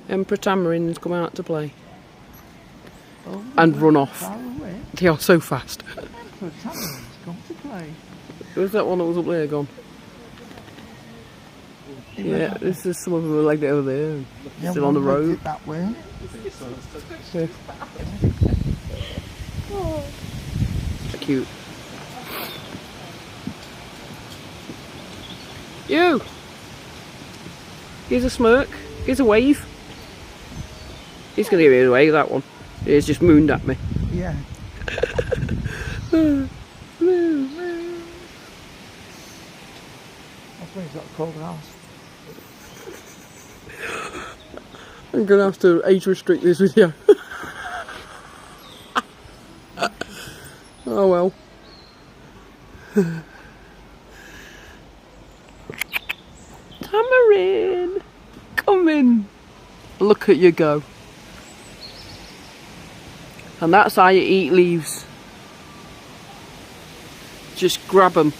Emperor Tamarins come out to play. Oh, And run off. far away. They are so fast. Emperor Tamarin's come to play. Who's that one that was up there gone? Yeah, this is some of them are like over there. Yeah, Still on the one road. went that way. Yeah. Cute. You! Here's a smirk. Here's a wave. He's going to give me a wave, that one. He's just mooned at me. Yeah. Moo, moo. That's when he's got a cold house. I'm going to have to age restrict this video. Oh well. Tamarin! Come in! Look at you go. And that's how you eat leaves. Just grab them.